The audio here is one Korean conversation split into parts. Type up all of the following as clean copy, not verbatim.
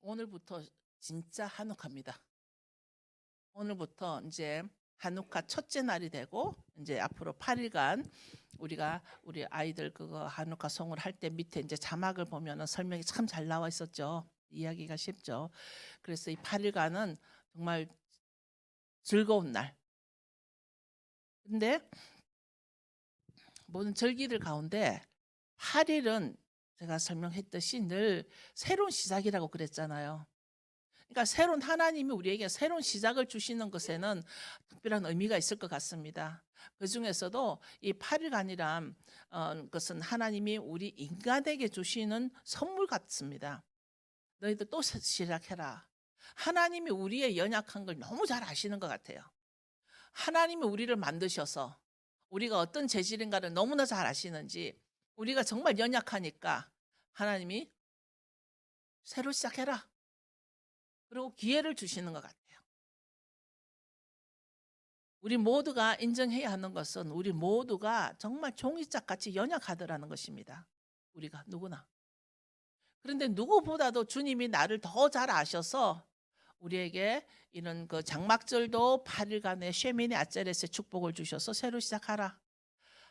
오늘부터 진짜 한옥합니다. 오늘부터 이제 한우카 첫째 날이 되고 이제 앞으로 8일간 우리가 우리 아이들 그거 한우카 송을 할 때 밑에 이제 자막을 보면은 설명이 참 잘 나와 있었죠. 이야기가 쉽죠. 그래서 이 8일간은 정말 즐거운 날. 근데 모든 절기들 가운데 8일은 제가 설명했듯이 늘 새로운 시작이라고 그랬잖아요. 그러니까 새로운 하나님이 우리에게 새로운 시작을 주시는 것에는 특별한 의미가 있을 것 같습니다. 그중에서도 이 8일간이란 것은 하나님이 우리 인간에게 주시는 선물 같습니다. 너희들 또 시작해라. 하나님이 우리의 연약한 걸 너무 잘 아시는 것 같아요. 하나님이 우리를 만드셔서 우리가 어떤 재질인가를 너무나 잘 아시는지 우리가 정말 연약하니까 하나님이 새로 시작해라. 그리고 기회를 주시는 것 같아요. 우리 모두가 인정해야 하는 것은 우리 모두가 정말 종이짝같이 연약하더라는 것입니다. 우리가 누구나. 그런데 누구보다도 주님이 나를 더 잘 아셔서 우리에게 이런 그 장막절도 8일간의 쉐미네 아짜레스의 축복을 주셔서 새로 시작하라.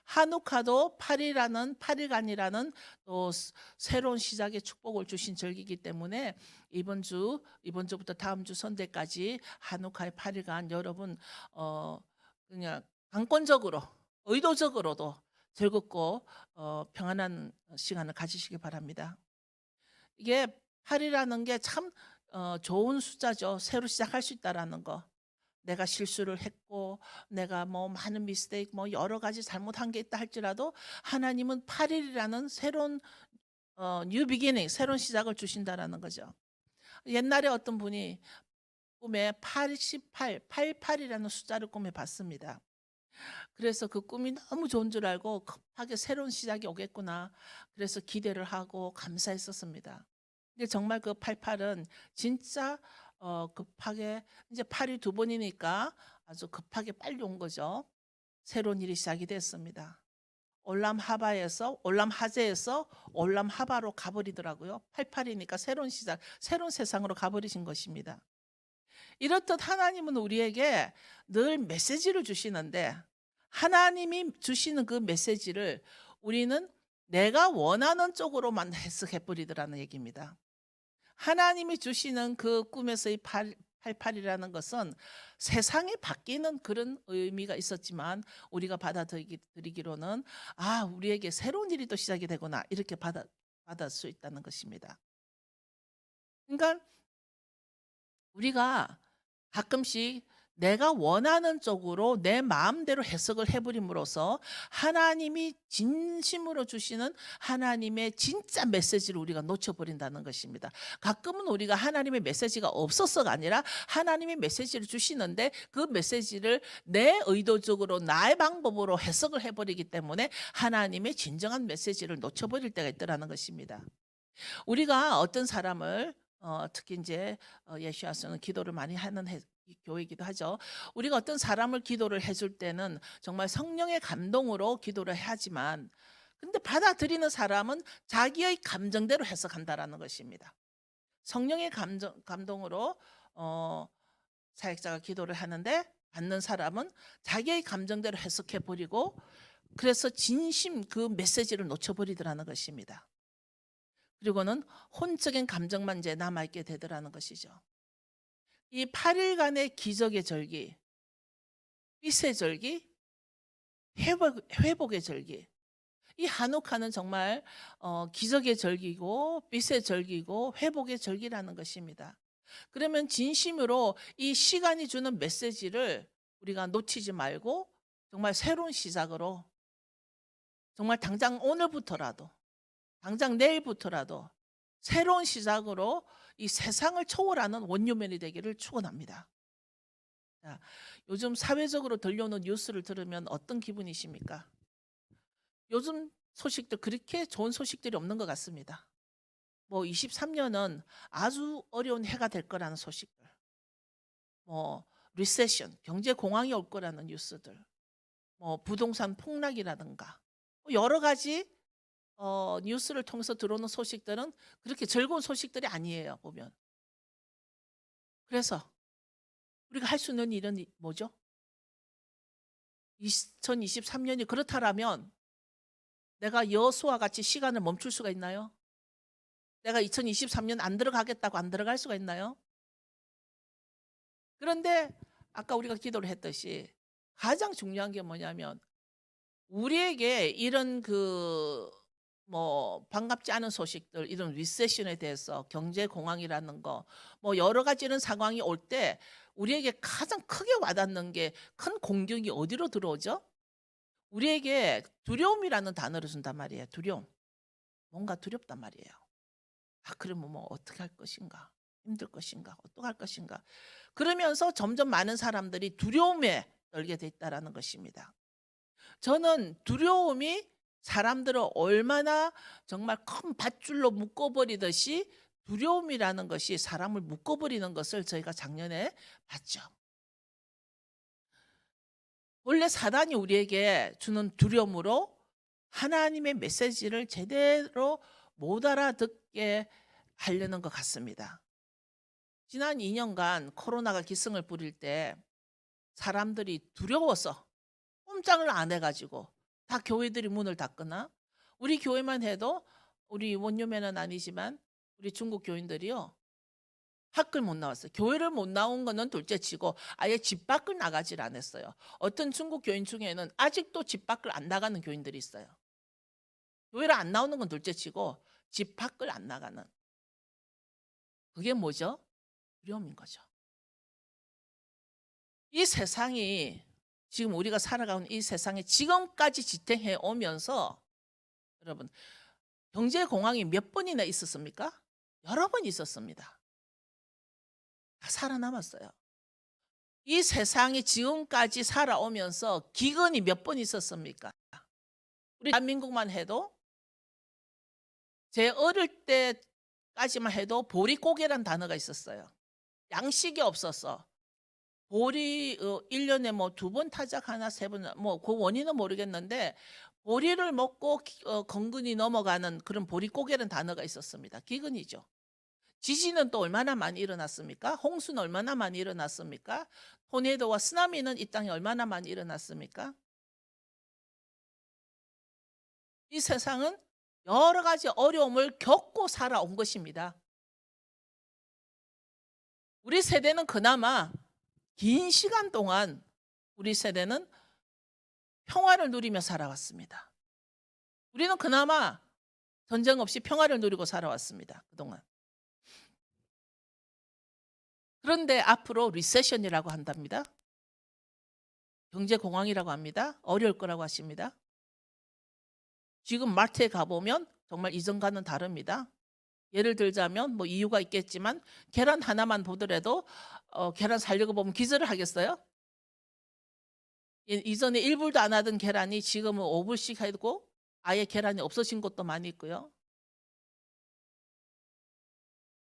한우카도 8일간이라는 또 새로운 시작의 축복을 주신 절기이기 때문에 이번 주부터 다음 주 선대까지 한우카의 8일간 여러분 그냥 강권적으로 의도적으로도 즐겁고 평안한 시간을 가지시기 바랍니다. 이게 8이라는 게 참 좋은 숫자죠. 새로 시작할 수 있다라는 거. 내가 실수를 했고 내가 뭐 많은 미스테이크 뭐 여러 가지 잘못한 게 있다 할지라도 하나님은 8일이라는 새로운 뉴 비기닝 새로운 시작을 주신다라는 거죠. 옛날에 어떤 분이 꿈에 88이라는 숫자를 꿈에 봤습니다. 그래서 그 꿈이 너무 좋은 줄 알고 급하게 새로운 시작이 오겠구나. 그래서 기대를 하고 감사했었습니다. 근데 정말 그 88은 진짜 급하게 이제 8이 두 번이니까 아주 급하게 빨리 온 거죠. 새로운 일이 시작이 됐습니다. 올람하제에서 올람하바로 가버리더라고요. 88이니까 새로운 시작, 새로운 세상으로 가버리신 것입니다. 이렇듯 하나님은 우리에게 늘 메시지를 주시는데 하나님이 주시는 그 메시지를 우리는 내가 원하는 쪽으로만 해석해 버리더라는 얘기입니다. 하나님이 주시는 그 꿈에서의 88이라는 것은 세상이 바뀌는 그런 의미가 있었지만 우리가 받아들이기로는 우리에게 새로운 일이 또 시작이 되구나 이렇게 받을 수 있다는 것입니다. 그러니까 우리가 가끔씩 내가 원하는 쪽으로 내 마음대로 해석을 해버림으로써 하나님이 진심으로 주시는 하나님의 진짜 메시지를 우리가 놓쳐버린다는 것입니다. 가끔은 우리가 하나님의 메시지가 없어서가 아니라 하나님의 메시지를 주시는데 그 메시지를 내 의도적으로 나의 방법으로 해석을 해버리기 때문에 하나님의 진정한 메시지를 놓쳐버릴 때가 있더라는 것입니다. 우리가 어떤 사람을 특히 이제 예시와서는 기도를 많이 하는 교회이기도 하죠. 우리가 어떤 사람을 기도를 해줄 때는 정말 성령의 감동으로 기도를 하지만 근데 받아들이는 사람은 자기의 감정대로 해석한다라는 것입니다. 성령의 감동으로 사역자가 기도를 하는데 받는 사람은 자기의 감정대로 해석해 버리고 그래서 진심 그 메시지를 놓쳐버리더라는 것입니다. 그리고는 혼적인 감정만 이제 남아있게 되더라는 것이죠. 이 8일간의 기적의 절기, 빛의 절기, 회복의 절기. 이 한옥하는 정말 기적의 절기고 빛의 절기고 회복의 절기라는 것입니다. 그러면 진심으로 이 시간이 주는 메시지를 우리가 놓치지 말고 정말 새로운 시작으로 정말 당장 오늘부터라도 당장 내일부터라도 새로운 시작으로 이 세상을 초월하는 원유맨이 되기를 축원합니다. 자, 요즘 사회적으로 들려오는 뉴스를 들으면 어떤 기분이십니까? 요즘 소식들 그렇게 좋은 소식들이 없는 것 같습니다. 뭐 23년은 아주 어려운 해가 될 거라는 소식들. 뭐 리세션, 경제 공황이 올 거라는 뉴스들. 뭐 부동산 폭락이라든가 여러 가지 뉴스를 통해서 들어오는 소식들은 그렇게 즐거운 소식들이 아니에요, 보면. 그래서 우리가 할 수 있는 일은 뭐죠? 2023년이 그렇다라면 내가 여호수아와 같이 시간을 멈출 수가 있나요? 내가 2023년 안 들어가겠다고 안 들어갈 수가 있나요? 그런데 아까 우리가 기도를 했듯이 가장 중요한 게 뭐냐면 우리에게 이런 뭐 반갑지 않은 소식들, 이런 리세션에 대해서 경제 공황이라는 거, 뭐 여러 가지 이런 상황이 올 때 우리에게 가장 크게 와닿는 게 큰 공격이 어디로 들어오죠? 우리에게 두려움이라는 단어를 준단 말이에요. 두려움. 뭔가 두렵단 말이에요. 아, 그러면 뭐 어떻게 할 것인가? 힘들 것인가? 어떡할 것인가? 그러면서 점점 많은 사람들이 두려움에 떨게 돼 있다라는 것입니다. 저는 두려움이 사람들을 얼마나 정말 큰 밧줄로 묶어버리듯이 두려움이라는 것이 사람을 묶어버리는 것을 저희가 작년에 봤죠. 원래 사단이 우리에게 주는 두려움으로 하나님의 메시지를 제대로 못 알아듣게 하려는 것 같습니다. 지난 2년간 코로나가 기승을 부릴 때 사람들이 두려워서 꼼짝을 안 해가지고 다 교회들이 문을 닫거나, 우리 교회만 해도 우리 원룸에는 아니지만 우리 중국 교인들이요 학교를 못 나왔어요. 교회를 못 나온 거는 둘째치고 아예 집 밖을 나가질 않았어요. 어떤 중국 교인 중에는 아직도 집 밖을 안 나가는 교인들이 있어요. 교회를 안 나오는 건 둘째치고 집 밖을 안 나가는, 그게 뭐죠? 두려움인 거죠. 이 세상이, 지금 우리가 살아가는 이 세상에 지금까지 지탱해 오면서 여러분, 경제 공황이 몇 번이나 있었습니까? 여러 번 있었습니다. 다 살아남았어요. 이 세상이 지금까지 살아오면서 기근이 몇 번 있었습니까? 우리 대한민국만 해도 제 어릴 때까지만 해도 보릿고개란 단어가 있었어요. 양식이 없어서 보리 1년에 뭐 2번 타작하나 3번, 뭐 그 원인은 모르겠는데 보리를 먹고 건근이 넘어가는 그런 보릿고개라는 단어가 있었습니다. 기근이죠. 지진은 또 얼마나 많이 일어났습니까? 홍수는 얼마나 많이 일어났습니까? 토네이도와 쓰나미는 이 땅에 얼마나 많이 일어났습니까? 이 세상은 여러 가지 어려움을 겪고 살아온 것입니다. 우리 세대는 그나마 긴 시간 동안 우리 세대는 평화를 누리며 살아왔습니다. 우리는 그나마 전쟁 없이 평화를 누리고 살아왔습니다. 그동안. 그런데 앞으로 리세션이라고 한답니다. 경제 공황이라고 합니다. 어려울 거라고 하십니다. 지금 마트에 가보면 정말 이전과는 다릅니다. 예를 들자면 뭐 이유가 있겠지만 계란 하나만 보더라도 계란 살려고 보면 기절을 하겠어요? 이전에 1불도 안 하던 계란이 지금은 5불씩 하고 아예 계란이 없어진 곳도 많이 있고요.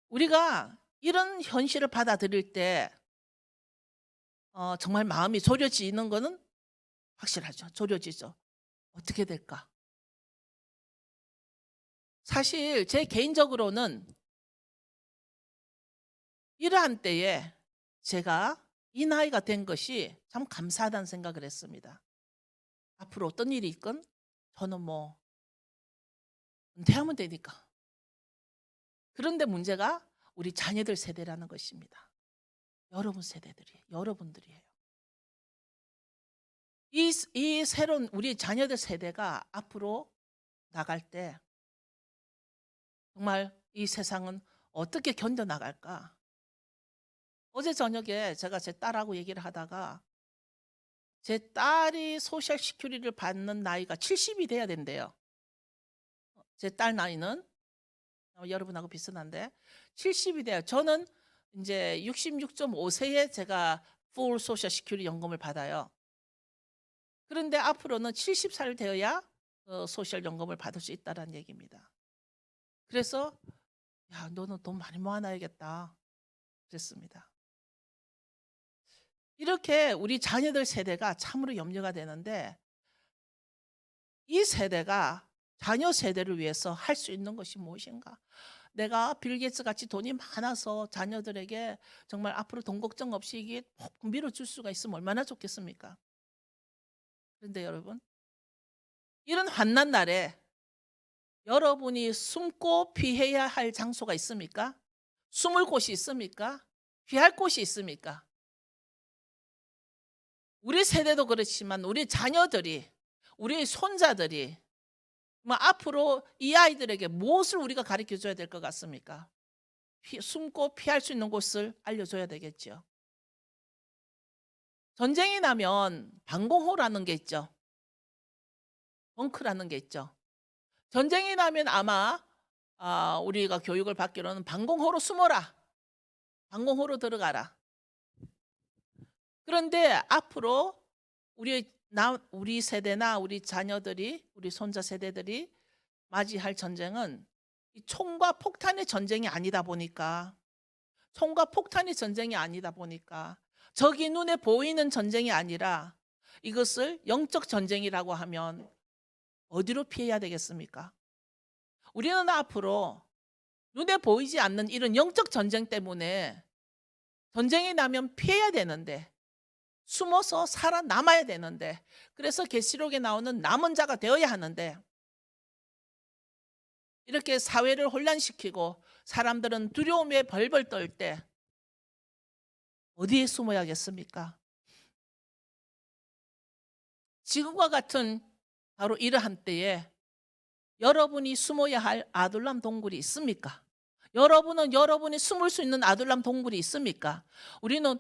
우리가 이런 현실을 받아들일 때 정말 마음이 졸여지는 거는 확실하죠. 졸여지죠. 어떻게 될까? 사실 제 개인적으로는 이러한 때에 제가 이 나이가 된 것이 참 감사하다는 생각을 했습니다. 앞으로 어떤 일이 있건 저는 뭐 은퇴하면 되니까. 그런데 문제가 우리 자녀들 세대라는 것입니다. 여러분 세대들이, 여러분들이에요. 이 새로운 우리 자녀들 세대가 앞으로 나갈 때 정말 이 세상은 어떻게 견뎌나갈까? 어제 저녁에 제가 제 딸하고 얘기를 하다가 제 딸이 소셜 시큐리티를 받는 나이가 70이 돼야 된대요. 제 딸 나이는 여러분하고 비슷한데 70이 돼요. 저는 이제 66.5세에 제가 풀 소셜 시큐리티 연금을 받아요. 그런데 앞으로는 70살 되어야 소셜 연금을 받을 수 있다는 얘기입니다. 그래서 야, 너는 돈 많이 모아놔야겠다 그랬습니다. 이렇게 우리 자녀들 세대가 참으로 염려가 되는데 이 세대가 자녀 세대를 위해서 할 수 있는 것이 무엇인가? 내가 빌 게이츠 같이 돈이 많아서 자녀들에게 정말 앞으로 돈 걱정 없이 이게 푹 밀어줄 수가 있으면 얼마나 좋겠습니까? 그런데 여러분, 이런 환난 날에 여러분이 숨고 피해야 할 장소가 있습니까? 숨을 곳이 있습니까? 피할 곳이 있습니까? 우리 세대도 그렇지만 우리 자녀들이, 우리 손자들이 앞으로 이 아이들에게 무엇을 우리가 가르쳐 줘야 될 것 같습니까? 숨고 피할 수 있는 곳을 알려줘야 되겠죠. 전쟁이 나면 방공호라는 게 있죠. 벙크라는 게 있죠. 전쟁이 나면 아마 우리가 교육을 받기로는 방공호로 숨어라. 방공호로 들어가라. 그런데 앞으로 우리 세대나 우리 자녀들이, 우리 손자 세대들이 맞이할 전쟁은 이 총과 폭탄의 전쟁이 아니다 보니까, 총과 폭탄의 전쟁이 아니다 보니까, 적이 눈에 보이는 전쟁이 아니라 이것을 영적 전쟁이라고 하면 어디로 피해야 되겠습니까? 우리는 앞으로 눈에 보이지 않는 이런 영적 전쟁 때문에 전쟁이 나면 피해야 되는데, 숨어서 살아남아야 되는데, 그래서 계시록에 나오는 남은 자가 되어야 하는데, 이렇게 사회를 혼란시키고 사람들은 두려움에 벌벌 떨 때 어디에 숨어야겠습니까? 지금과 같은 바로 이러한 때에 여러분이 숨어야 할 아둘람 동굴이 있습니까? 여러분은 여러분이 숨을 수 있는 아둘람 동굴이 있습니까? 우리는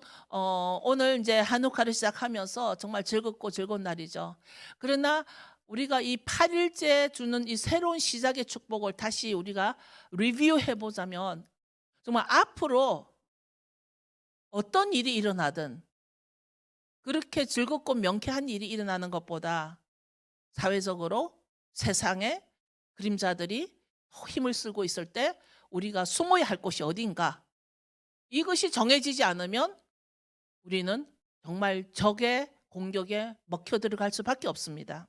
오늘 이제 한우카를 시작하면서 정말 즐겁고 즐거운 날이죠. 그러나 우리가 이 8일째 주는 이 새로운 시작의 축복을 다시 우리가 리뷰해 보자면, 정말 앞으로 어떤 일이 일어나든 그렇게 즐겁고 명쾌한 일이 일어나는 것보다 사회적으로 세상에 그림자들이 힘을 쓰고 있을 때 우리가 숨어야 할 곳이 어딘가, 이것이 정해지지 않으면 우리는 정말 적의 공격에 먹혀 들어갈 수밖에 없습니다.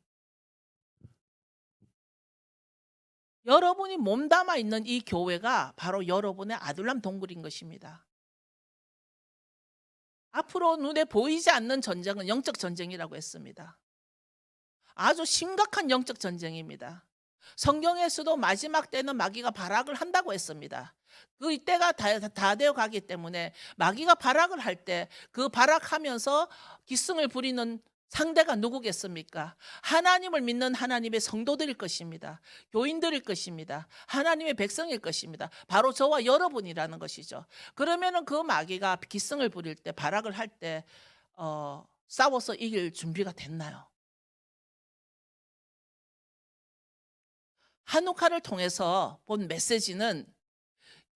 여러분이 몸담아 있는 이 교회가 바로 여러분의 아둘람 동굴인 것입니다. 앞으로 눈에 보이지 않는 전쟁은 영적 전쟁이라고 했습니다. 아주 심각한 영적 전쟁입니다. 성경에서도 마지막 때는 마귀가 발악을 한다고 했습니다. 그 때가 다 되어 가기 때문에 마귀가 발악을 할 때 그 발악하면서 기승을 부리는 상대가 누구겠습니까? 하나님을 믿는 하나님의 성도들일 것입니다. 교인들일 것입니다. 하나님의 백성일 것입니다. 바로 저와 여러분이라는 것이죠. 그러면은 그 마귀가 기승을 부릴 때, 발악을 할 때 싸워서 이길 준비가 됐나요? 한우카를 통해서 본 메시지는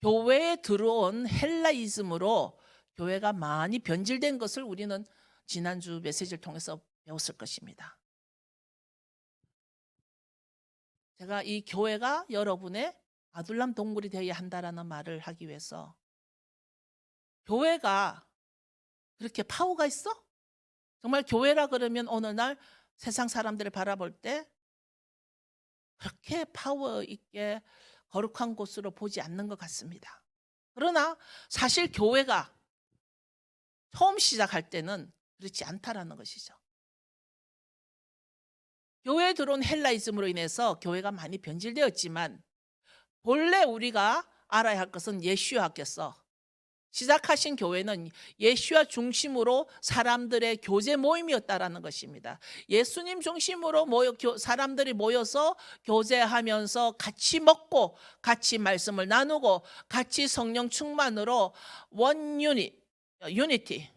교회에 들어온 헬라이즘으로 교회가 많이 변질된 것을 우리는 지난주 메시지를 통해서 배웠을 것입니다. 제가 이 교회가 여러분의 아둘람 동굴이 되어야 한다라는 말을 하기 위해서, 교회가 그렇게 파워가 있어? 정말 교회라 그러면 오늘날 세상 사람들을 바라볼 때 그렇게 파워 있게 거룩한 곳으로 보지 않는 것 같습니다. 그러나 사실 교회가 처음 시작할 때는 그렇지 않다라는 것이죠. 교회에 들어온 헬라이즘으로 인해서 교회가 많이 변질되었지만, 본래 우리가 알아야 할 것은 예수와께서 시작하신 교회는 예수와 중심으로 사람들의 교제 모임이었다라는 것입니다. 예수님 중심으로 사람들이 모여서 교제하면서 같이 먹고 같이 말씀을 나누고 같이 성령 충만으로 유니티,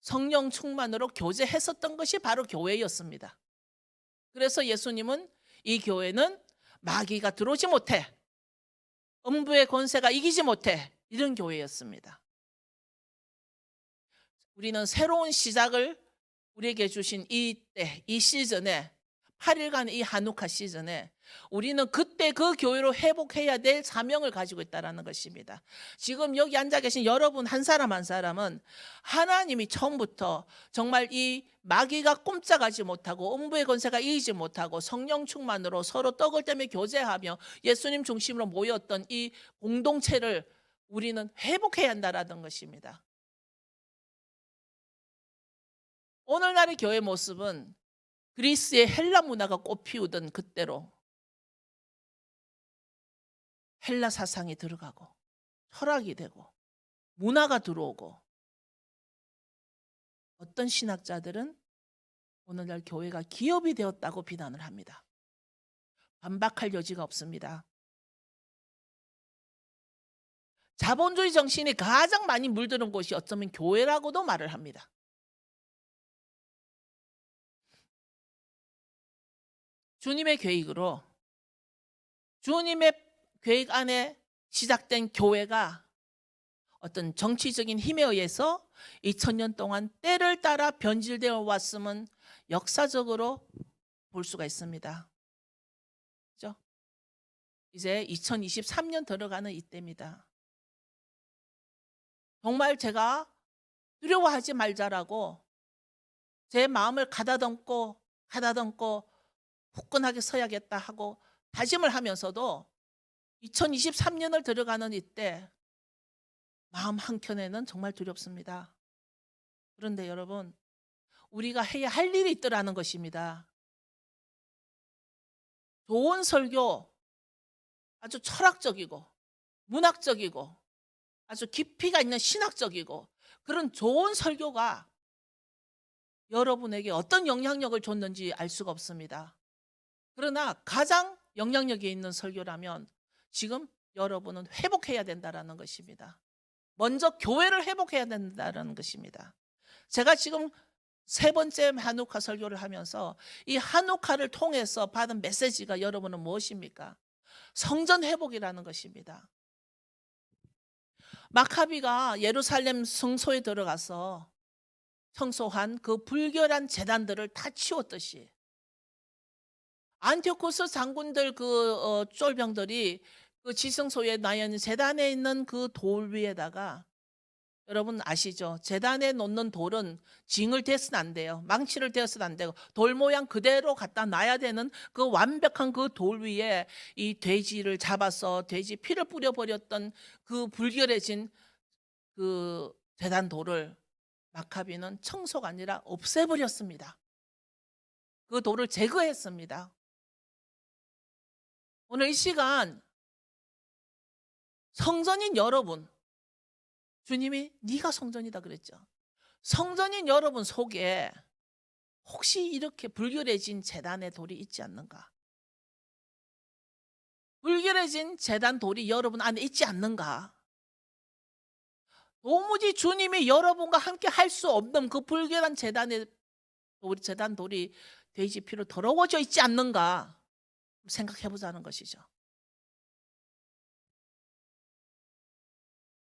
성령 충만으로 교제했었던 것이 바로 교회였습니다. 그래서 예수님은 이 교회는 마귀가 들어오지 못해, 음부의 권세가 이기지 못해, 이런 교회였습니다. 우리는 새로운 시작을 우리에게 주신 이 때, 이 시즌에 8일간의 이 한우카 시즌에 우리는 그때 그 교회로 회복해야 될 사명을 가지고 있다는 것입니다. 지금 여기 앉아 계신 여러분 한 사람 한 사람은 하나님이 처음부터 정말 이 마귀가 꼼짝하지 못하고 음부의 권세가 이기지 못하고 성령 충만으로 서로 떡을 떼며 교제하며 예수님 중심으로 모였던 이 공동체를 우리는 회복해야 한다는 것입니다. 오늘날의 교회 모습은 그리스의 헬라 문화가 꽃피우던 그때로 헬라 사상이 들어가고 철학이 되고 문화가 들어오고, 어떤 신학자들은 오늘날 교회가 기업이 되었다고 비난을 합니다. 반박할 여지가 없습니다. 자본주의 정신이 가장 많이 물드는 곳이 어쩌면 교회라고도 말을 합니다. 주님의 계획으로, 주님의 계획 안에 시작된 교회가 어떤 정치적인 힘에 의해서 2000년 동안 때를 따라 변질되어 왔음은 역사적으로 볼 수가 있습니다. 그죠? 이제 2023년 들어가는 이때입니다. 정말 제가 두려워하지 말자라고 제 마음을 가다듬고 굳건하게 서야겠다 하고 다짐을 하면서도 2023년을 들어가는 이때 마음 한켠에는 정말 두렵습니다. 그런데 여러분, 우리가 해야 할 일이 있더라는 것입니다. 좋은 설교, 아주 철학적이고 문학적이고 아주 깊이가 있는 신학적이고 그런 좋은 설교가 여러분에게 어떤 영향력을 줬는지 알 수가 없습니다. 그러나 가장 영향력이 있는 설교라면 지금 여러분은 회복해야 된다는 것입니다. 먼저 교회를 회복해야 된다는 것입니다. 제가 지금 세 번째 한우카 설교를 하면서 이 한우카를 통해서 받은 메시지가 여러분은 무엇입니까? 성전 회복이라는 것입니다. 마카비가 예루살렘 성소에 들어가서 청소한 그 불결한 제단들을 다 치웠듯이 안티오코스 장군들 쫄병들이 그 지성소에 나연 제단에 있는 그 돌 위에다가, 여러분 아시죠? 제단에 놓는 돌은 징을 대서는 안 돼요. 망치를 대서는 안 되고 돌 모양 그대로 갖다 놔야 되는 그 완벽한 그 돌 위에 이 돼지를 잡아서 돼지 피를 뿌려버렸던 그 불결해진 그 제단 돌을 마카비는 청소가 아니라 없애버렸습니다. 그 돌을 제거했습니다. 오늘 이 시간 성전인 여러분, 주님이 네가 성전이다 그랬죠. 성전인 여러분 속에 혹시 이렇게 불결해진 제단의 돌이 있지 않는가? 불결해진 제단 돌이 여러분 안에 있지 않는가? 도무지 주님이 여러분과 함께 할 수 없는 그 불결한 제단 돌이 돼지 피로 더러워져 있지 않는가? 생각해 보자는 것이죠.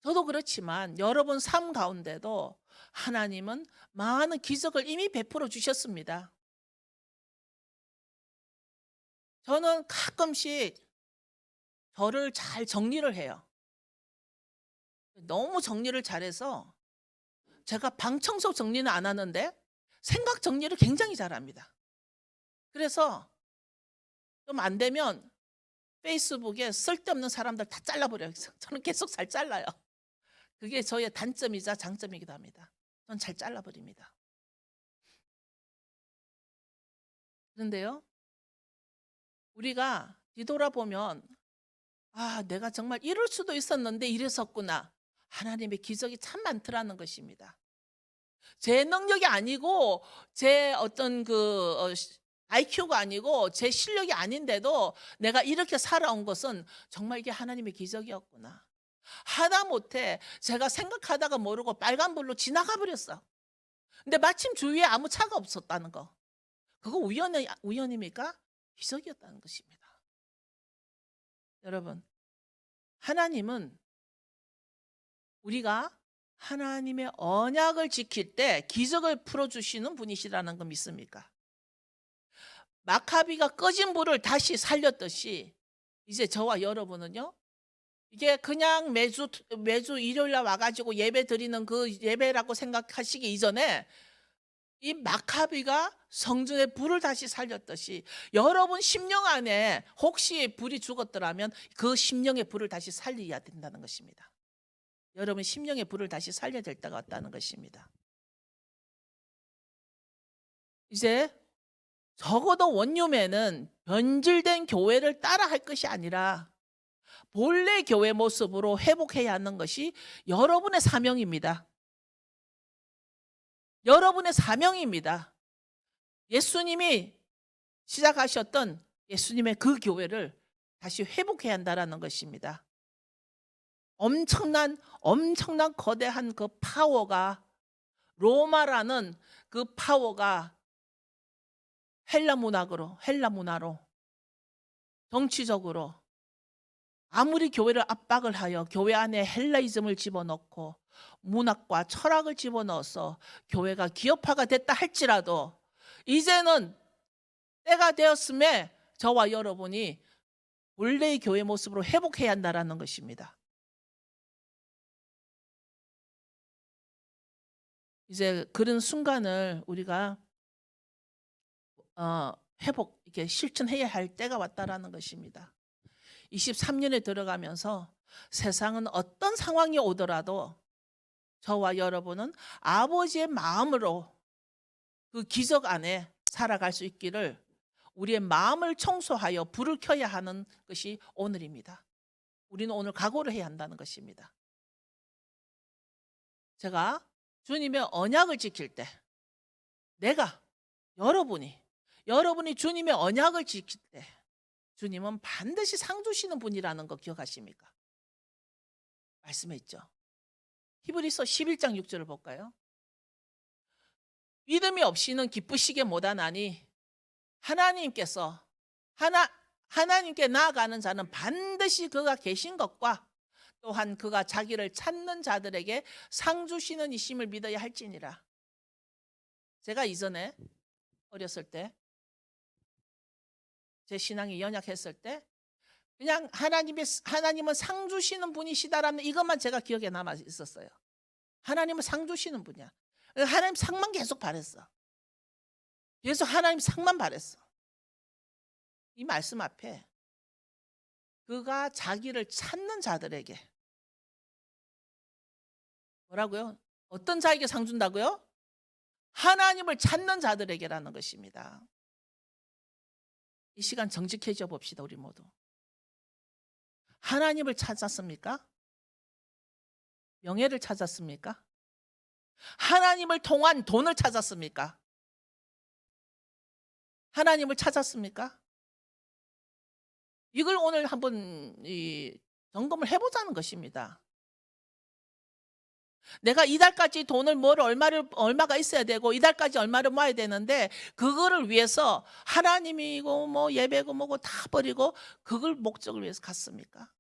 저도 그렇지만 여러분 삶 가운데도 하나님은 많은 기적을 이미 베풀어 주셨습니다. 저는 가끔씩 저를 잘 정리를 해요. 너무 정리를 잘해서 제가 방 청소 정리는 안 하는데 생각 정리를 굉장히 잘합니다. 그래서 좀 안 되면 페이스북에 쓸데없는 사람들 다 잘라버려요. 저는 계속 잘 잘라요. 그게 저의 단점이자 장점이기도 합니다. 전 잘 잘라버립니다. 그런데요, 우리가 뒤돌아보면 내가 정말 이럴 수도 있었는데 이랬었구나. 하나님의 기적이 참 많더라는 것입니다. 제 능력이 아니고 제 어떤 IQ가 아니고 제 실력이 아닌데도 내가 이렇게 살아온 것은 정말 이게 하나님의 기적이었구나. 하다못해 제가 생각하다가 모르고 빨간불로 지나가 버렸어. 근데 마침 주위에 아무 차가 없었다는 거. 그거 우연입니까? 기적이었다는 것입니다. 여러분, 하나님은 우리가 하나님의 언약을 지킬 때 기적을 풀어주시는 분이시라는 거 믿습니까? 마카비가 꺼진 불을 다시 살렸듯이 이제 저와 여러분은요. 이게 그냥 매주 일요일 날 와 가지고 예배 드리는 그 예배라고 생각하시기 이전에 이 마카비가 성전의 불을 다시 살렸듯이 여러분 심령 안에 혹시 불이 죽었더라면 그 심령의 불을 다시 살려야 된다는 것입니다. 여러분 심령의 불을 다시 살려야 될 때가 왔다는 것입니다. 이제 적어도 원룸에는 변질된 교회를 따라할 것이 아니라 본래 교회 모습으로 회복해야 하는 것이 여러분의 사명입니다. 여러분의 사명입니다. 예수님이 시작하셨던 예수님의 그 교회를 다시 회복해야 한다는 것입니다. 엄청난 거대한 그 파워가, 로마라는 그 파워가 헬라 문화로 정치적으로 아무리 교회를 압박을 하여 교회 안에 헬라이즘을 집어넣고 문학과 철학을 집어넣어서 교회가 기업화가 됐다 할지라도 이제는 때가 되었음에 저와 여러분이 원래의 교회 모습으로 회복해야 한다는 것입니다. 이제 그런 순간을 우리가 이렇게 실천해야 할 때가 왔다라는 것입니다. 23년에 들어가면서 세상은 어떤 상황이 오더라도 저와 여러분은 아버지의 마음으로 그 기적 안에 살아갈 수 있기를 우리의 마음을 청소하여 불을 켜야 하는 것이 오늘입니다. 우리는 오늘 각오를 해야 한다는 것입니다. 제가 주님의 언약을 지킬 때 여러분이 주님의 언약을 지킬 때 주님은 반드시 상 주시는 분이라는 거 기억하십니까? 말씀했죠. 히브리서 11장 6절을 볼까요? 믿음이 없이는 기쁘시게 못하나니 하나님께 나아가는 자는 반드시 그가 계신 것과 또한 그가 자기를 찾는 자들에게 상 주시는 이심을 믿어야 할지니라. 제가 이전에 어렸을 때 제 신앙이 연약했을 때 그냥 하나님은 상 주시는 분이시다라는 이것만 제가 기억에 남아 있었어요. 하나님은 상 주시는 분이야. 하나님 상만 계속 바랬어. 그래서 하나님 상만 바랬어. 이 말씀 앞에 그가 자기를 찾는 자들에게 뭐라고요? 어떤 자에게 상 준다고요? 하나님을 찾는 자들에게라는 것입니다. 이 시간 정직해져 봅시다. 우리 모두. 하나님을 찾았습니까? 명예를 찾았습니까? 하나님을 통한 돈을 찾았습니까? 하나님을 찾았습니까? 이걸 오늘 한번 점검을 해보자는 것입니다. 내가 이달까지 돈을 얼마가 있어야 되고 이달까지 얼마를 모아야 되는데 그거를 위해서 하나님이고 뭐 예배고 뭐고 다 버리고 그걸 목적을 위해서 갔습니까?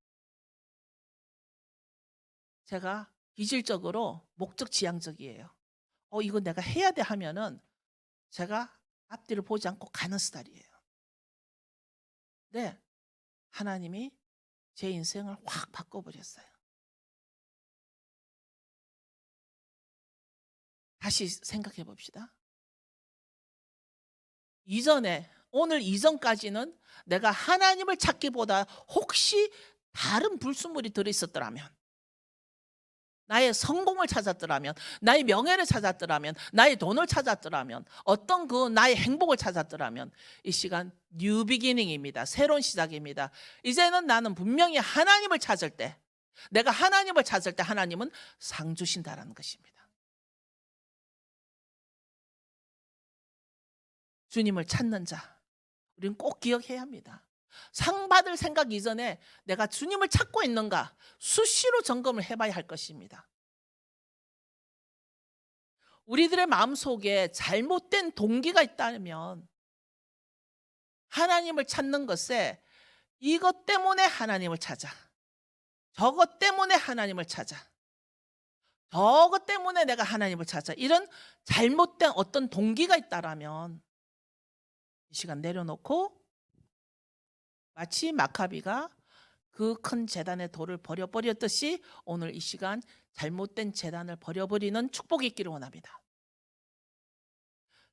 제가 기질적으로 목적 지향적이에요. 이거 내가 해야 돼 하면은 제가 앞뒤를 보지 않고 가는 스타일이에요. 네, 하나님이 제 인생을 확 바꿔버렸어요. 다시 생각해 봅시다. 오늘 이전까지는 내가 하나님을 찾기보다 혹시 다른 불순물이 들어있었더라면, 나의 성공을 찾았더라면, 나의 명예를 찾았더라면, 나의 돈을 찾았더라면, 어떤 나의 행복을 찾았더라면 이 시간 뉴 비기닝입니다. 새로운 시작입니다. 이제는 나는 분명히 하나님을 찾을 때, 내가 하나님을 찾을 때 하나님은 상 주신다라는 것입니다. 주님을 찾는 자, 우리는 꼭 기억해야 합니다. 상 받을 생각 이전에 내가 주님을 찾고 있는가 수시로 점검을 해봐야 할 것입니다. 우리들의 마음속에 잘못된 동기가 있다면 하나님을 찾는 것에 이것 때문에 하나님을 찾아, 저것 때문에 하나님을 찾아, 저것 때문에 내가 하나님을 찾아, 이런 잘못된 어떤 동기가 있다라면 이 시간 내려놓고 마치 마카비가 그 큰 제단의 돌을 버려버렸듯이 오늘 이 시간 잘못된 제단을 버려버리는 축복이 있기를 원합니다.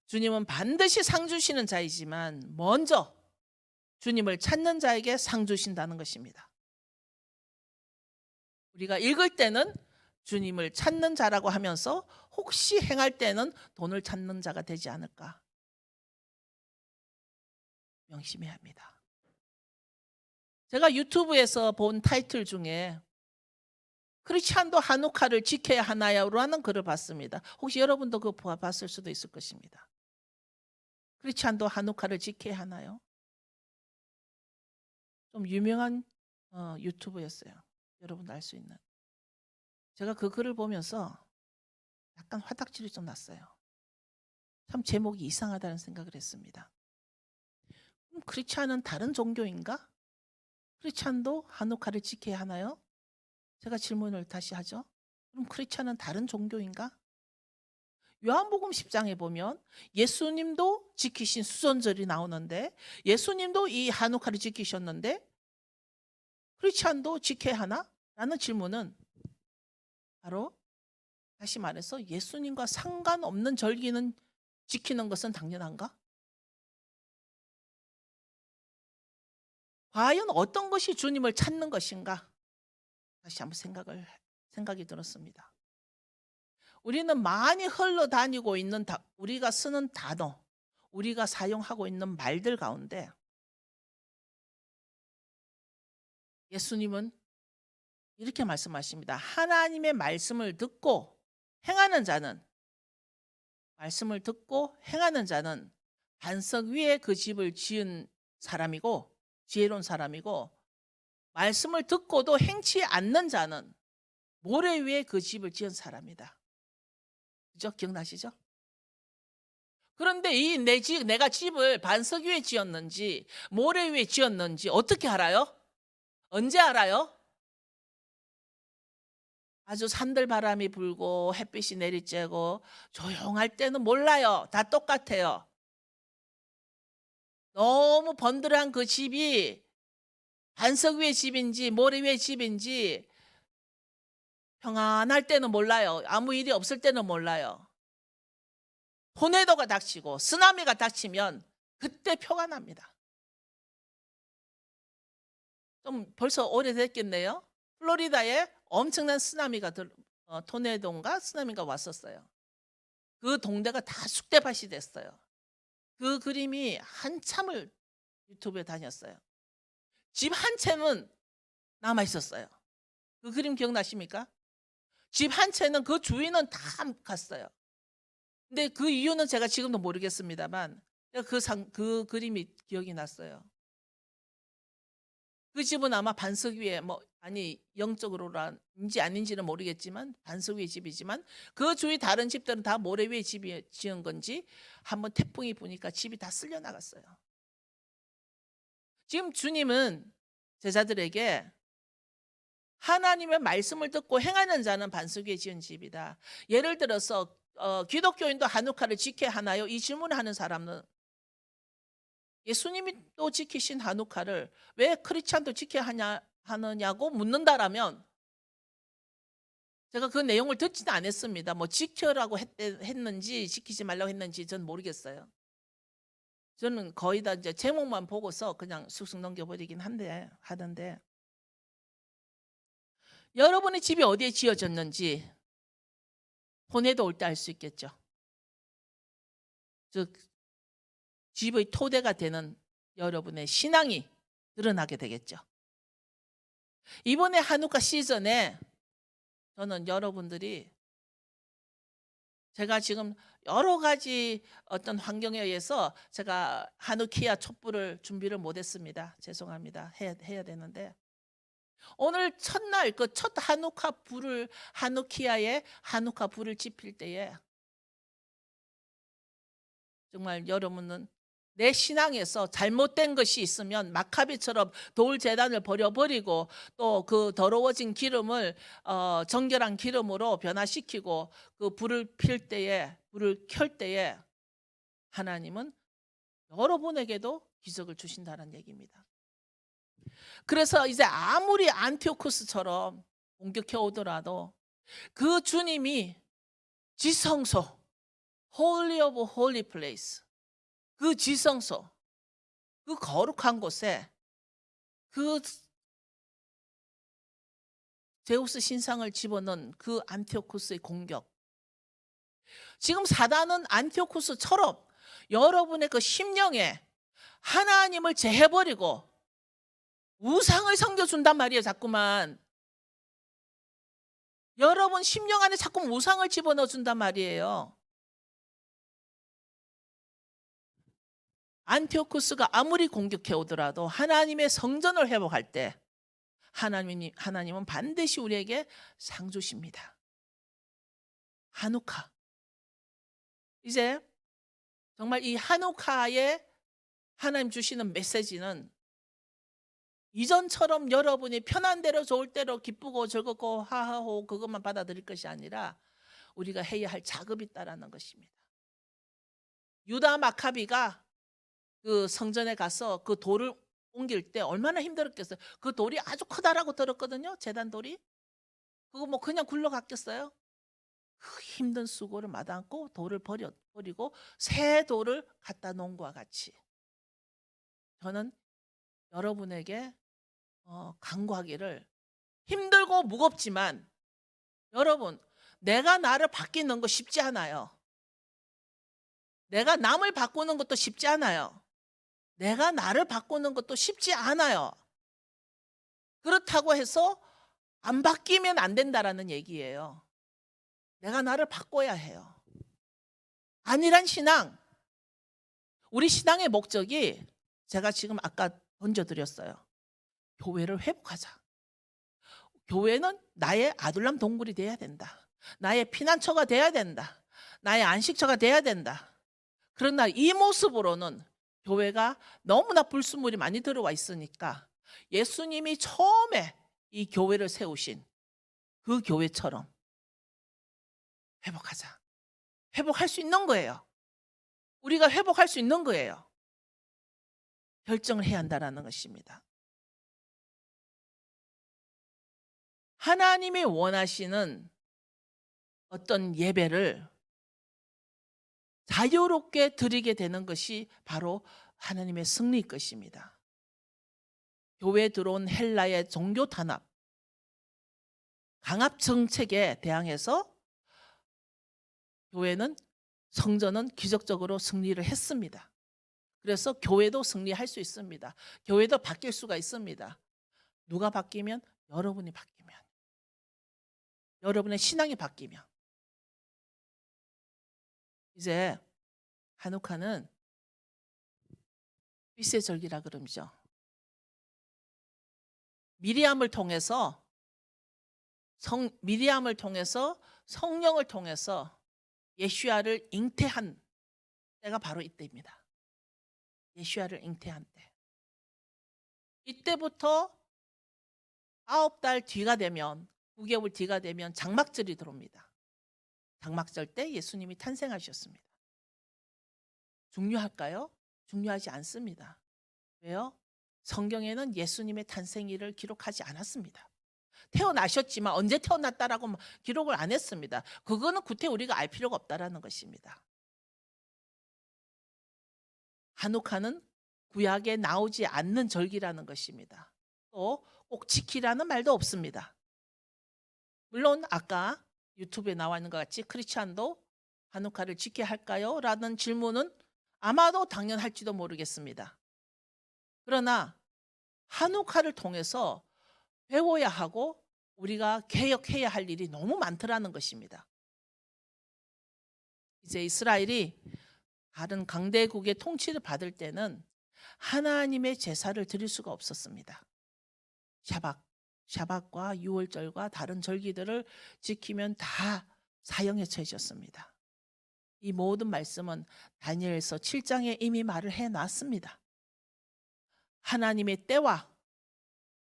주님은 반드시 상 주시는 자이지만 먼저 주님을 찾는 자에게 상 주신다는 것입니다. 우리가 읽을 때는 주님을 찾는 자라고 하면서 혹시 행할 때는 돈을 찾는 자가 되지 않을까 명심해야 합니다. 제가 유튜브에서 본 타이틀 중에 크리스찬도 한우카를 지켜야 하나요? 라는 글을 봤습니다. 혹시 여러분도 그거 봤을 수도 있을 것입니다. 크리스찬도 한우카를 지켜야 하나요? 좀 유명한 유튜브였어요. 여러분도 알 수 있는. 제가 그 글을 보면서 약간 화딱지를 좀 났어요. 참 제목이 이상하다는 생각을 했습니다. 그럼 크리스찬은 다른 종교인가? 크리스찬도 한우카를 지켜야 하나요? 제가 질문을 다시 하죠. 그럼 크리스찬은 다른 종교인가? 요한복음 10장에 보면 예수님도 지키신 수선절이 나오는데 예수님도 이 한우카를 지키셨는데 크리스찬도 지켜야 하나? 라는 질문은 바로 다시 말해서 예수님과 상관없는 절기는 지키는 것은 당연한가? 과연 어떤 것이 주님을 찾는 것인가? 다시 한번 생각이 들었습니다. 우리는 많이 흘러다니고 있는 우리가 쓰는 단어, 우리가 사용하고 있는 말들 가운데 예수님은 이렇게 말씀하십니다. 하나님의 말씀을 듣고 행하는 자는 반석 위에 그 집을 지은 사람이고 지혜로운 사람이고 말씀을 듣고도 행치 않는 자는 모래 위에 그 집을 지은 사람이다. 그죠? 기억나시죠? 그런데 내가 집을 반석 위에 지었는지 모래 위에 지었는지 어떻게 알아요? 언제 알아요? 아주 산들바람이 불고 햇빛이 내리쬐고 조용할 때는 몰라요. 다 똑같아요. 너무 번들한 그 집이 반석 위의 집인지 모래 위의 집인지 평안할 때는 몰라요. 아무 일이 없을 때는 몰라요. 토네이도가 닥치고 쓰나미가 닥치면 그때 표가 납니다. 좀 벌써 오래됐겠네요. 플로리다에 엄청난 토네이도인가 쓰나미가 왔었어요. 그 동네가 다 쑥대밭이 됐어요. 그 그림이 한참을 유튜브에 다녔어요. 집 한 채는 남아 있었어요. 그 그림 기억나십니까? 집 한 채는 그 주인은 다 갔어요. 근데 그 이유는 제가 지금도 모르겠습니다만 그 그림이 기억이 났어요. 그 집은 아마 반석 위에 영적으로인지 아닌지는 모르겠지만 반석 위의 집이지만 그 주위 다른 집들은 다 모래 위에 집이 지은 건지 한번 태풍이 부니까 집이 다 쓸려 나갔어요. 지금 주님은 제자들에게 하나님의 말씀을 듣고 행하는 자는 반석 위에 지은 집이다. 예를 들어서 기독교인도 한우카를 지켜야 하나요? 이 질문을 하는 사람은 예수님이 또 지키신 한우카를 왜 크리스찬도 지켜야 하느냐고 묻는다라면 제가 그 내용을 듣지는 않았습니다. 뭐 지켜라고 했는지 지키지 말라고 했는지 전 모르겠어요. 저는 거의 다 이제 제목만 보고서 그냥 쑥쑥 넘겨버리긴 하던데 여러분의 집이 어디에 지어졌는지 토네이도 올 때 알 수 있겠죠. 즉 집의 토대가 되는 여러분의 신앙이 드러나게 되겠죠. 이번에 한우카 시즌에 저는 여러분들이 제가 지금 여러 가지 어떤 환경에 의해서 제가 하누키아 촛불을 준비를 못했습니다. 죄송합니다. 해야 되는데 오늘 첫날 그 첫 하누키아에 하누카 불을 지필 때에 정말 여러분은 내 신앙에서 잘못된 것이 있으면 마카비처럼 돌 제단을 버려버리고 또 그 더러워진 기름을 정결한 기름으로 변화시키고 그 불을 켤 때에 하나님은 여러분에게도 기적을 주신다는 얘기입니다. 그래서 이제 아무리 안티오쿠스처럼 공격해 오더라도 그 주님이 지성소, Holy of Holy Place, 그 지성소, 그 거룩한 곳에 그 제우스 신상을 집어넣은 그 안티오쿠스의 공격. 지금 사단은 안티오쿠스처럼 여러분의 그 심령에 하나님을 제해버리고 우상을 섬겨준단 말이에요. 자꾸만. 여러분 심령 안에 자꾸 우상을 집어넣어준단 말이에요. 안티오쿠스가 아무리 공격해 오더라도 하나님의 성전을 회복할 때 하나님은 반드시 우리에게 상 주십니다. 하누카. 이제 정말 이 하누카에 하나님 주시는 메시지는 이전처럼 여러분이 편한 대로 좋을 대로 기쁘고 즐겁고 하하호 그것만 받아들일 것이 아니라 우리가 해야 할 작업이 있다라는 것입니다. 유다 마카비가 그 성전에 가서 그 돌을 옮길 때 얼마나 힘들었겠어요. 그 돌이 아주 크다라고 들었거든요. 제단 돌이. 그거 뭐 그냥 굴러갔겠어요. 그 힘든 수고를 마다않고 돌을 버리고 새 돌을 갖다 놓은 것과 같이 저는 여러분에게 간구하기를 힘들고 무겁지만 여러분 내가 나를 바뀌는 거 쉽지 않아요. 내가 남을 바꾸는 것도 쉽지 않아요. 내가 나를 바꾸는 것도 쉽지 않아요. 그렇다고 해서 안 바뀌면 안 된다라는 얘기예요. 내가 나를 바꿔야 해요. 안일한 신앙. 우리 신앙의 목적이 제가 지금 아까 던져드렸어요. 교회를 회복하자. 교회는 나의 아둘람 동굴이 돼야 된다. 나의 피난처가 돼야 된다. 나의 안식처가 돼야 된다. 그러나 이 모습으로는 교회가 너무나 불순물이 많이 들어와 있으니까 예수님이 처음에 이 교회를 세우신 그 교회처럼 회복하자. 회복할 수 있는 거예요. 우리가 회복할 수 있는 거예요. 결정을 해야 한다는 것입니다. 하나님이 원하시는 어떤 예배를 자유롭게 드리게 되는 것이 바로 하나님의 승리일 것입니다. 교회에 들어온 헬라의 종교 탄압, 강압 정책에 대항해서 교회는 성전은 기적적으로 승리를 했습니다. 그래서 교회도 승리할 수 있습니다. 교회도 바뀔 수가 있습니다. 누가 바뀌면? 여러분이 바뀌면. 여러분의 신앙이 바뀌면. 이제 하누카는 빛의 절기라 그러죠. 미리암을 통해서 성령을 통해서 예수야를 잉태한 때가 바로 이때입니다. 예수야를 잉태한 때. 이때부터 9달 뒤가 되면 9개월 뒤가 되면 장막절이 들어옵니다. 장막절 때 예수님이 탄생하셨습니다. 중요할까요? 중요하지 않습니다. 왜요? 성경에는 예수님의 탄생일을 기록하지 않았습니다. 태어나셨지만 언제 태어났다라고 기록을 안 했습니다. 그거는 구태 우리가 알 필요가 없다라는 것입니다. 하누카는 구약에 나오지 않는 절기라는 것입니다. 또 꼭 지키라는 말도 없습니다. 물론 아까 유튜브에 나와 있는 것 같이 크리스찬도 하누카를 지켜야 할까요? 라는 질문은 아마도 당연할지도 모르겠습니다. 그러나 하누카를 통해서 배워야 하고 우리가 개혁해야 할 일이 너무 많더라는 것입니다. 이제 이스라엘이 다른 강대국의 통치를 받을 때는 하나님의 제사를 드릴 수가 없었습니다. 샤밧과 유월절과 다른 절기들을 지키면 다 사형에 처해졌습니다. 이 모든 말씀은 다니엘서 7장에 이미 말을 해놨습니다. 하나님의 때와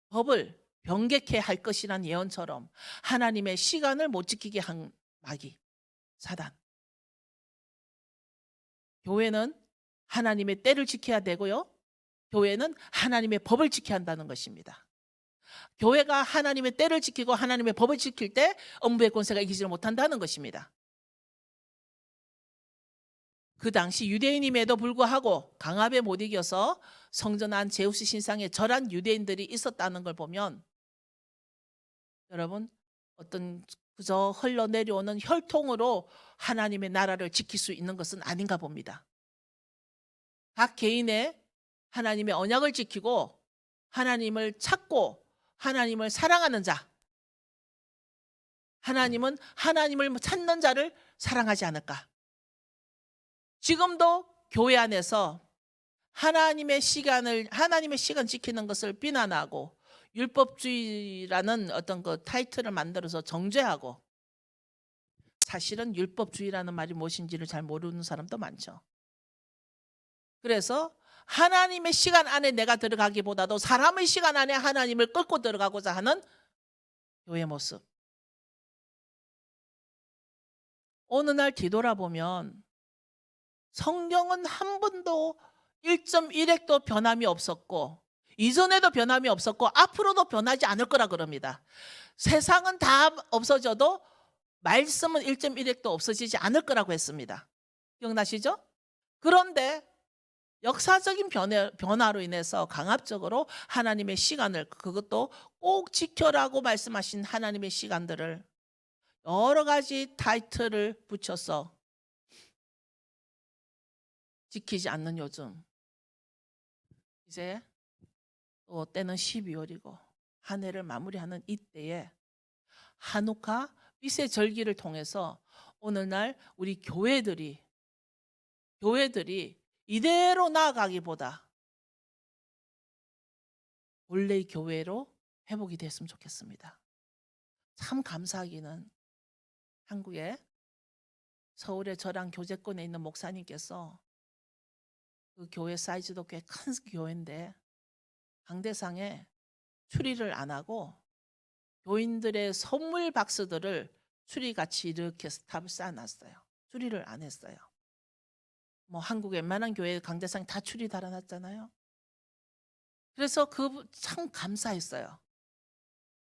법을 변개케 할 것이란 예언처럼 하나님의 시간을 못 지키게 한 마귀, 사단. 교회는 하나님의 때를 지켜야 되고요. 교회는 하나님의 법을 지켜야 한다는 것입니다. 교회가 하나님의 때를 지키고 하나님의 법을 지킬 때 음부의 권세가 이기지를 못한다는 것입니다. 그 당시 유대인임에도 불구하고 강압에 못 이겨서 성전 안 제우스 신상에 절한 유대인들이 있었다는 걸 보면 여러분 어떤 그저 흘러내려오는 혈통으로 하나님의 나라를 지킬 수 있는 것은 아닌가 봅니다. 각 개인의 하나님의 언약을 지키고 하나님을 찾고 하나님을 사랑하는 자, 하나님은 하나님을 찾는 자를 사랑하지 않을까? 지금도 교회 안에서 하나님의 시간 지키는 것을 비난하고 율법주의라는 어떤 그 타이틀을 만들어서 정죄하고, 사실은 율법주의라는 말이 무엇인지를 잘 모르는 사람도 많죠. 그래서 하나님의 시간 안에 내가 들어가기보다도 사람의 시간 안에 하나님을 끌고 들어가고자 하는 교회의 모습. 어느 날 뒤돌아보면 성경은 한 번도 1.1핵도 변함이 없었고 이전에도 변함이 없었고 앞으로도 변하지 않을 거라 그럽니다. 세상은 다 없어져도 말씀은 1.1핵도 없어지지 않을 거라고 했습니다. 기억나시죠? 그런데 역사적인 변화로 인해서 강압적으로 하나님의 시간을, 그것도 꼭 지켜라고 말씀하신 하나님의 시간들을 여러 가지 타이틀을 붙여서 지키지 않는 요즘, 이제 또 때는 12월이고 한 해를 마무리하는 이때에 한우카 빛의 절기를 통해서 오늘날 우리 교회들이 이대로 나아가기보다 원래의 교회로 회복이 됐으면 좋겠습니다. 참 감사하기는 한국의 서울의 저랑 교제권에 있는 목사님께서, 그 교회 사이즈도 꽤 큰 교회인데 강대상에 추리를 안 하고 교인들의 선물 박스들을 추리같이 이렇게 스탑을 쌓아놨어요. 추리를 안 했어요. 뭐 한국의 웬만한 교회 강대상에 다 추리 달아놨잖아요. 그래서 그분 참 감사했어요.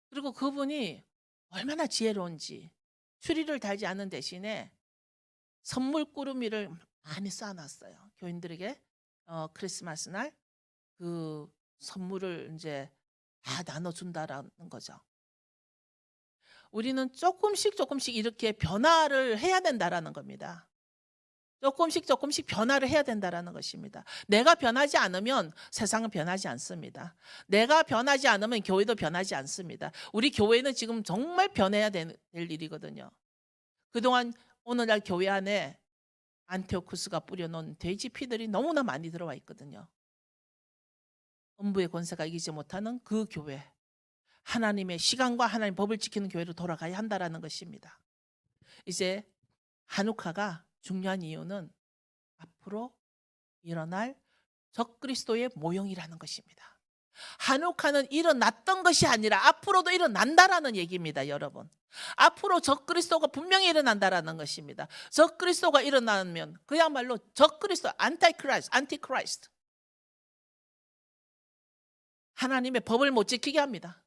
그리고 그분이 얼마나 지혜로운지 추리를 달지 않는 대신에 선물 꾸러미를 많이 쌓아놨어요. 교인들에게 크리스마스 날 그 선물을 이제 다 나눠준다라는 거죠. 우리는 조금씩 이렇게 변화를 해야 된다라는 겁니다. 조금씩 변화를 해야 된다라는 것입니다. 내가 변하지 않으면 세상은 변하지 않습니다. 내가 변하지 않으면 교회도 변하지 않습니다. 우리 교회는 지금 정말 변해야 될 일이거든요. 그동안 오늘날 교회 안에 안티오쿠스가 뿌려놓은 돼지 피들이 너무나 많이 들어와 있거든요. 음부의 권세가 이기지 못하는 그 교회, 하나님의 시간과 하나님의 법을 지키는 교회로 돌아가야 한다라는 것입니다. 이제 한우카가 중요한 이유는 앞으로 일어날 적그리스도의 모형이라는 것입니다. 한우카는 일어났던 것이 아니라 앞으로도 일어난다라는 얘기입니다, 여러분. 앞으로 적그리스도가 분명히 일어난다라는 것입니다. 적그리스도가 일어나면 그야말로 적그리스도, 안티크라이스트. 하나님의 법을 못 지키게 합니다.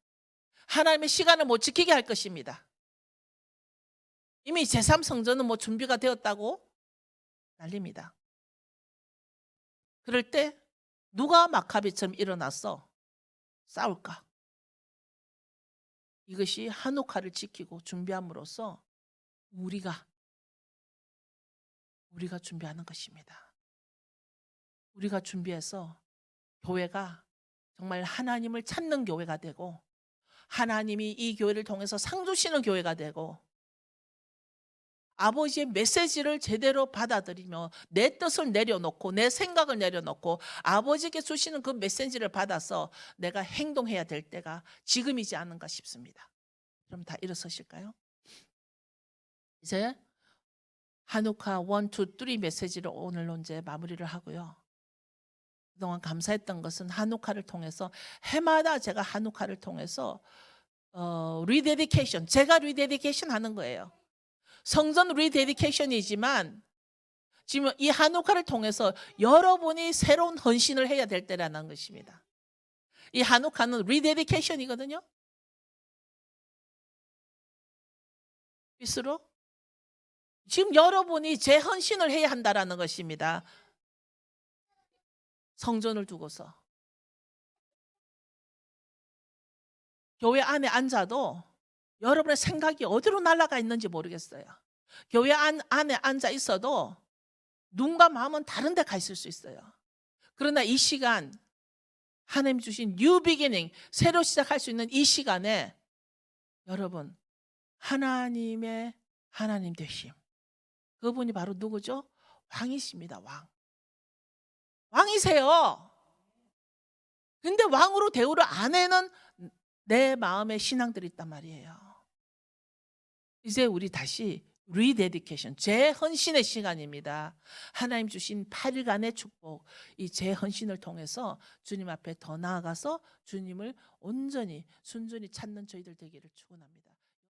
하나님의 시간을 못 지키게 할 것입니다. 이미 제3성전은 뭐 준비가 되었다고 난립니다. 그럴 때 누가 마카비처럼 일어나서 싸울까? 이것이 한옥화를 지키고 준비함으로써 우리가 준비하는 것입니다. 우리가 준비해서 교회가 정말 하나님을 찾는 교회가 되고 하나님이 이 교회를 통해서 상 주시는 교회가 되고 아버지의 메시지를 제대로 받아들이며 내 뜻을 내려놓고 내 생각을 내려놓고 아버지께 주시는 그 메시지를 받아서 내가 행동해야 될 때가 지금이지 않은가 싶습니다. 그럼 다 일어서실까요? 이제 한우카 1, 2, 3 메시지를 오늘로 이제 마무리를 하고요. 그동안 감사했던 것은 한우카를 통해서 해마다 제가 한우카를 통해서 리데디케이션, 제가 리데디케이션 하는 거예요. 성전 리데디케이션이지만 지금 이 한옥화를 통해서 여러분이 새로운 헌신을 해야 될 때라는 것입니다. 이 한옥화는 리데디케이션이거든요. 스스로 지금 여러분이 재헌신을 해야 한다라는 것입니다. 성전을 두고서 교회 안에 앉아도 여러분의 생각이 어디로 날아가 있는지 모르겠어요. 교회 안에 앉아 있어도 눈과 마음은 다른 데 가 있을 수 있어요. 그러나 이 시간 하나님 주신 뉴 비기닝, 새로 시작할 수 있는 이 시간에 여러분 하나님의 하나님 되심, 그분이 바로 누구죠? 왕이십니다. 왕이세요. 근데 왕으로 대우를 안 해는 내 마음에 신앙들이 있단 말이에요. 이제 우리 다시 리데디케이션, 재헌신의 시간입니다. 하나님 주신 8일간의 축복, 이 재헌신을 통해서 주님 앞에 더 나아가서 주님을 온전히 순전히 찾는 저희들 되기를 축원합니다.